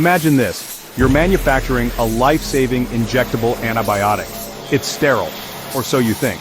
Imagine this, you're manufacturing a life-saving injectable antibiotic. It's sterile, or so you think.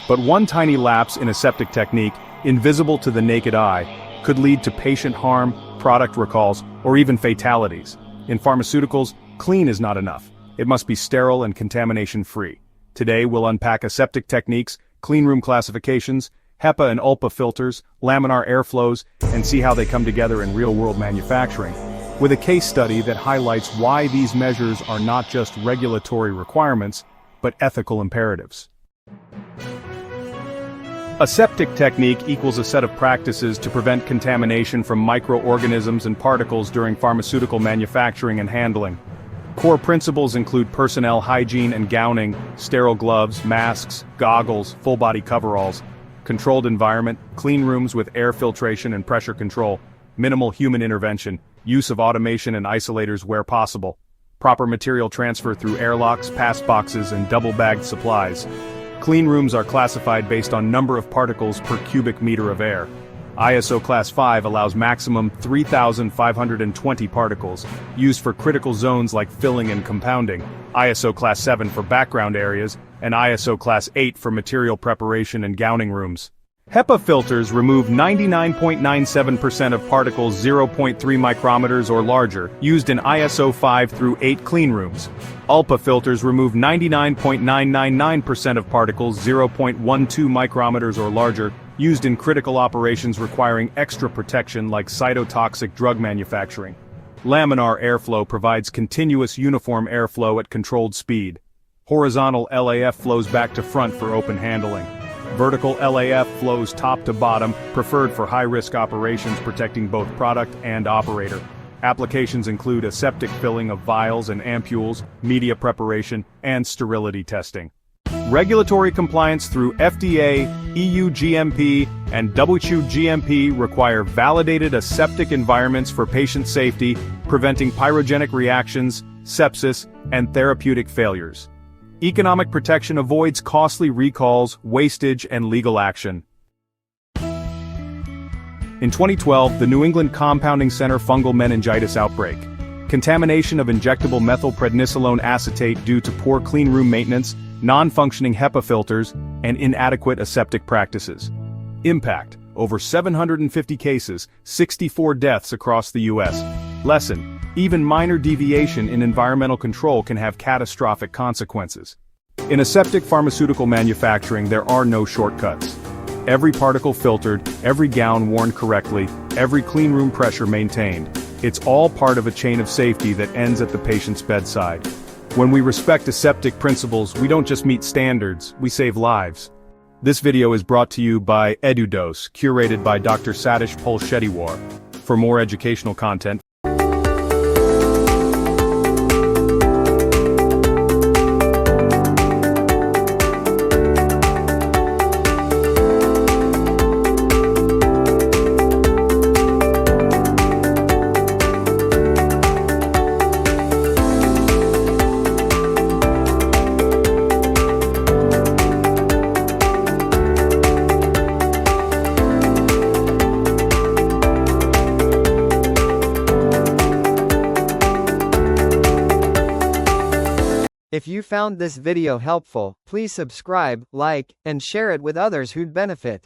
But one tiny lapse in aseptic technique, invisible to the naked eye, could lead to patient harm, product recalls, or even fatalities. In pharmaceuticals, clean is not enough. It must be sterile and contamination-free. Today we'll unpack aseptic techniques, cleanroom classifications, HEPA and ULPA filters, laminar airflows, and see how they come together in real-world manufacturing, with a case study that highlights why these measures are not just regulatory requirements, but ethical imperatives. Aseptic technique equals a set of practices to prevent contamination from microorganisms and particles during pharmaceutical manufacturing and handling. Core principles include personnel hygiene and gowning, sterile gloves, masks, goggles, full-body coveralls, controlled environment, clean rooms with air filtration and pressure control, minimal human intervention, use of automation and isolators where possible, proper material transfer through airlocks, pass boxes, and double-bagged supplies. Clean rooms are classified based on number of particles per cubic meter of air. ISO Class 5 allows maximum 3,520 particles, used for critical zones like filling and compounding, ISO Class 7 for background areas, and ISO Class 8 for material preparation and gowning rooms. HEPA filters remove 99.97% of particles 0.3 micrometers or larger, used in ISO 5 through 8 cleanrooms. ULPA filters remove 99.999% of particles 0.12 micrometers or larger, used in critical operations requiring extra protection like cytotoxic drug manufacturing. Laminar airflow provides continuous uniform airflow at controlled speed. Horizontal LAF flows back to front for open handling. Vertical LAF flows top to bottom, preferred for high-risk operations protecting both product and operator. Applications include aseptic filling of vials and ampules, media preparation, and sterility testing. Regulatory compliance through FDA, EU GMP, and WGMP require validated aseptic environments for patient safety, preventing pyrogenic reactions, sepsis, and therapeutic failures. Economic protection avoids costly recalls, wastage, and legal action. In 2012, the New England Compounding Center fungal meningitis outbreak. Contamination of injectable methylprednisolone acetate due to poor cleanroom maintenance, non-functioning HEPA filters, and inadequate aseptic practices. Impact: over 750 cases, 64 deaths across the U.S. Lesson: even minor deviation in environmental control can have catastrophic consequences. In aseptic pharmaceutical manufacturing, there are no shortcuts. Every particle filtered, every gown worn correctly, every cleanroom pressure maintained. It's all part of a chain of safety that ends at the patient's bedside. When we respect aseptic principles, we don't just meet standards, we save lives. This video is brought to you by EduDose, curated by Dr. Satish Polshettiwar. For more educational content, If you found this video helpful, please subscribe, like, and share it with others who'd benefit.